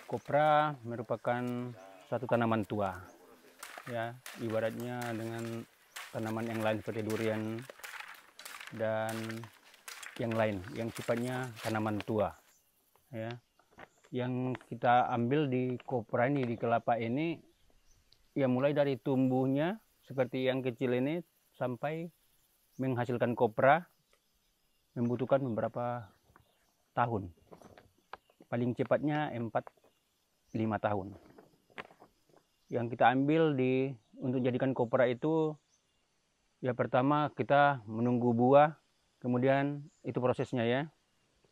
Kopra merupakan satu tanaman tua, ya, ibaratnya dengan tanaman yang lain seperti durian dan yang lain yang sifatnya tanaman tua, ya. Yang kita ambil di kopra ini, di kelapa ini, ya mulai dari tumbuhnya seperti yang kecil ini sampai menghasilkan kopra membutuhkan beberapa tahun. Paling cepatnya 4-5 tahun. Yang kita ambil untuk jadikan kopra itu, ya pertama kita menunggu buah, kemudian itu prosesnya ya.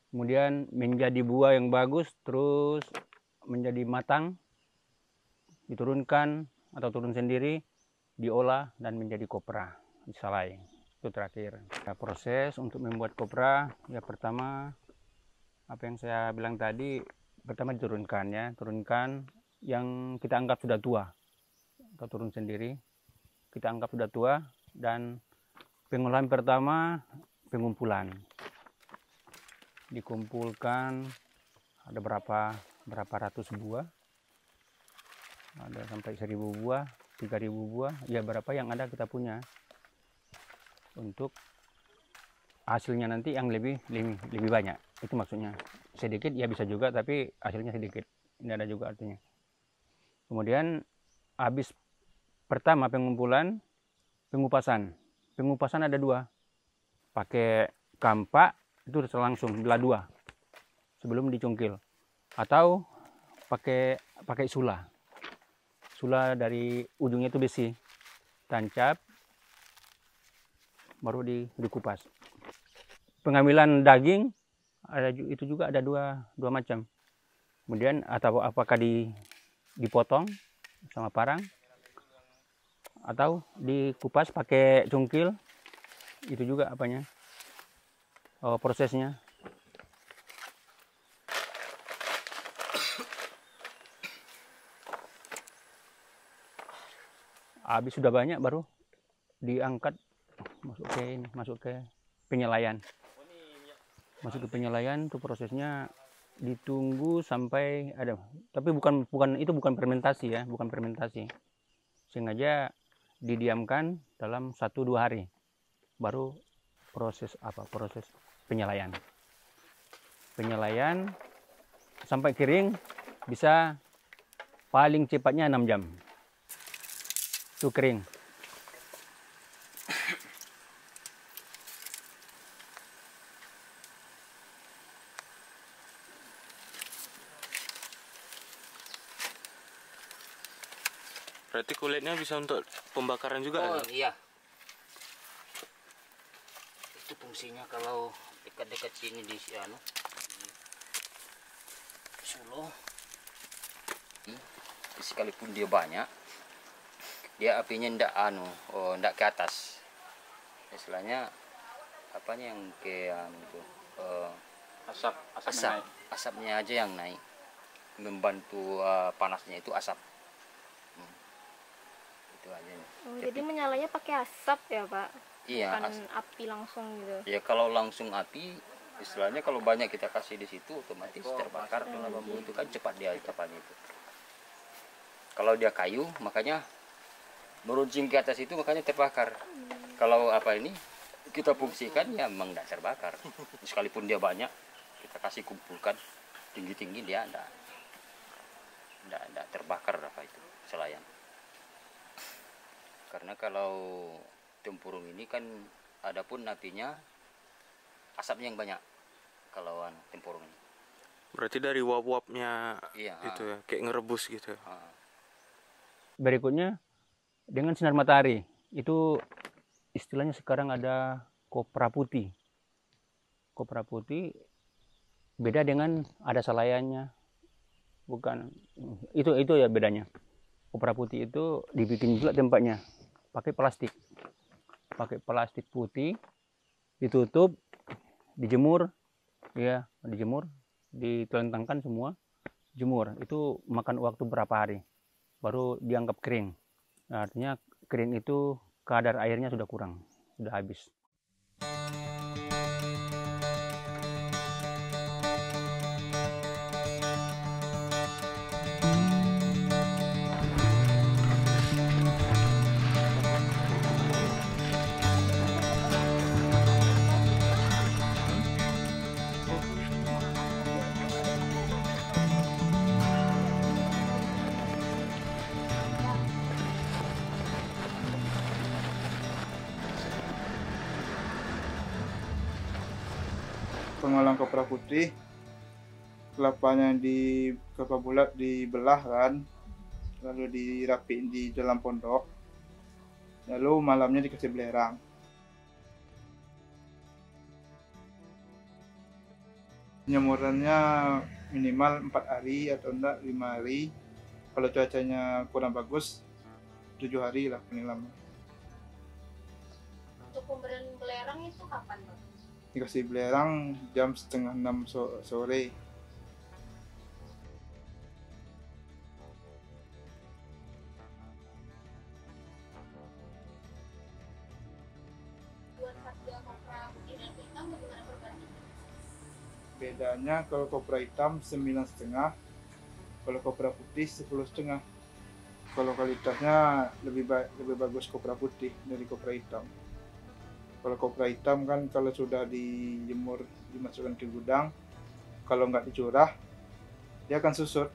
Kemudian menjadi buah yang bagus, terus menjadi matang, diturunkan atau turun sendiri, diolah dan menjadi kopra, disalai. Itu terakhir. Nah, proses untuk membuat kopra, ya pertama apa yang saya bilang tadi, pertama diturunkan ya, turunkan yang kita anggap sudah tua, atau turun sendiri, kita anggap sudah tua. Dan pengolahan pertama pengumpulan, dikumpulkan ada berapa ratus buah, ada sampai 1000 buah, 3000 buah, ya berapa yang ada kita punya, untuk hasilnya nanti yang lebih banyak. Itu maksudnya. Sedikit ya bisa juga, tapi hasilnya sedikit, ini ada juga artinya. Kemudian habis pertama pengumpulan, pengupasan ada 2, pakai kampak itu langsung belah 2 sebelum dicungkil, atau pakai sula dari ujungnya itu besi tancap, baru dikupas. Pengambilan daging itu juga ada dua macam. Kemudian atau apakah dipotong sama parang atau dikupas pakai cungkil, itu juga apanya, prosesnya. Habis sudah banyak baru diangkat masuk ke penyelaian. Masuk ke penyelaian itu prosesnya ditunggu sampai ada, tapi bukan fermentasi ya, bukan fermentasi. Sengaja didiamkan dalam 1-2 hari baru proses penyelaian sampai kering, bisa paling cepatnya 6 jam itu kering. Berarti kulitnya bisa untuk pembakaran juga? Oh iya, itu fungsinya kalau dekat-dekat sini di Solo, sekalipun dia banyak, dia apinya ndak ke atas, istilahnya apanya yang ke asapnya aja yang naik, membantu panasnya itu asap. Itu aja. Jadi menyalanya pakai asap ya Pak? Iya, bukan api langsung gitu. Ya kalau langsung api, istilahnya kalau banyak kita kasih di situ otomatis terbakar dengan bambu itu kan cepat dia capanya itu. Kalau dia kayu, makanya meruncing ke atas itu makanya terbakar. Kalau ini kita fungsikan ya memang tidak terbakar. Sekalipun dia banyak, kita kasih kumpulkan tinggi-tinggi, dia tidak terbakar itu selayan. Karena kalau tempurung ini kan adapun apinya, asapnya yang banyak kalau tempurung ini. Berarti dari uap-uapnya iya, itu ya, kayak ngerebus gitu. Berikutnya dengan sinar matahari, itu istilahnya sekarang ada kopra putih. Kopra putih beda dengan ada salayannya, bukan itu ya bedanya. Kopra putih itu dibikin juga tempatnya pakai plastik putih, ditutup, dijemur, ya ditelentangkan semua, jemur. Itu makan waktu berapa hari baru dianggap kering. Nah, artinya kering itu kadar airnya sudah kurang, sudah habis. pengolahan kopra putih, kelapanya di kelapa bulat dibelah kan, lalu dirapiin di dalam pondok, lalu malamnya dikasih belerang. Penyemurannya minimal 4 hari atau enggak 5 hari. Kalau cuacanya kurang bagus 7 hari lah paling lama. Untuk pemberian belerang itu kapan, Pak? Dikasih belerang jam setengah 6 sore. Buat harga kopra putih dan hitam bagaimana perbandingan? Bedanya kalau kopra hitam 9,5, kalau kopra putih 10,5. Kalau kualitasnya lebih bagus kopra putih dari kopra hitam. Kalau kopra hitam kan kalau sudah dijemur, dimasukkan ke gudang, kalau nggak dicurah dia akan susut.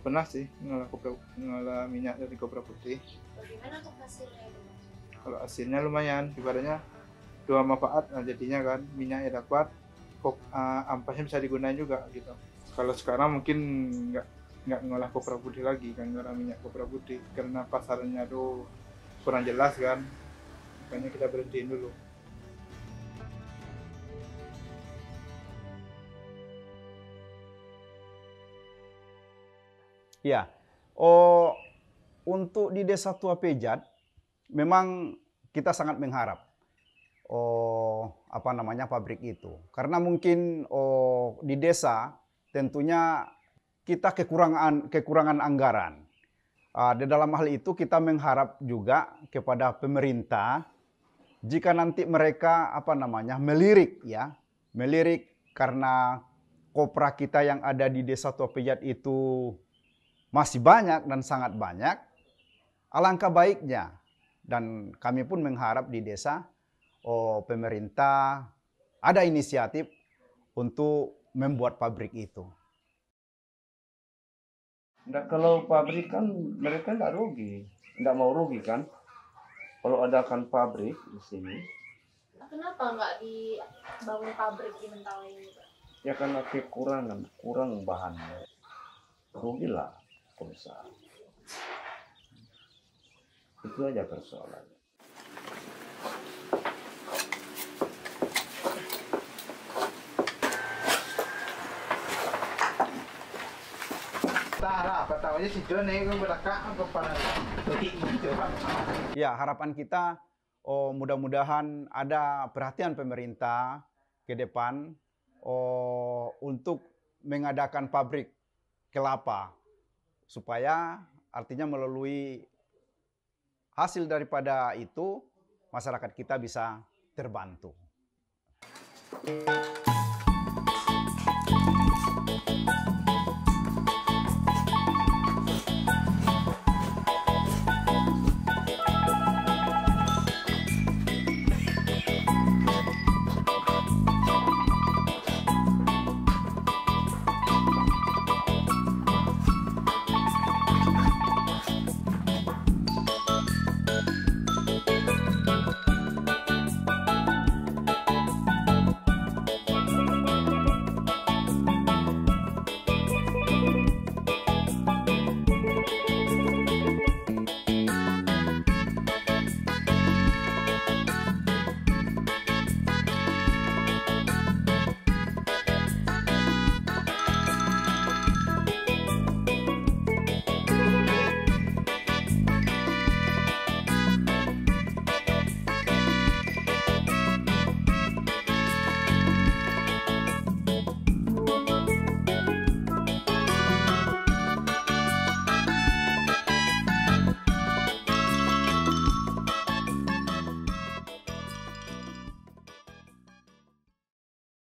Pernah sih ngolah minyak dari kopra putih. Bagaimana untuk hasilnya? Kalau hasilnya lumayan, ibaratnya dua manfaat. Nah, jadinya kan minyaknya dapat, ampasnya bisa digunakan juga gitu. Kalau sekarang mungkin nggak ngolah kopra putih lagi kan, ngolah minyak kopra putih karena pasarnya tuh kurang jelas kan, makanya kita berhentiin dulu. Ya, untuk di Desa Tua Pejat memang kita sangat mengharap pabrik itu, karena mungkin di desa tentunya kita kekurangan anggaran. Di dalam hal itu kita mengharap juga kepada pemerintah jika nanti mereka melirik karena kopra kita yang ada di Desa Tua Pejat itu masih banyak dan sangat banyak. Alangkah baiknya, dan kami pun mengharap di desa pemerintah ada inisiatif untuk membuat pabrik itu. Kalau pabrik kan mereka nggak rugi, nggak mau rugi kan. Kalau adakan pabrik di sini. Kenapa nggak dibangun pabrik di Mentawai ini, Pak? Ya karena kurang bahannya. Rugilah perusahaan. Itu aja persoalannya. Ya, harapan kita mudah-mudahan ada perhatian pemerintah ke depan untuk mengadakan pabrik kelapa, supaya artinya melalui hasil daripada itu masyarakat kita bisa terbantu.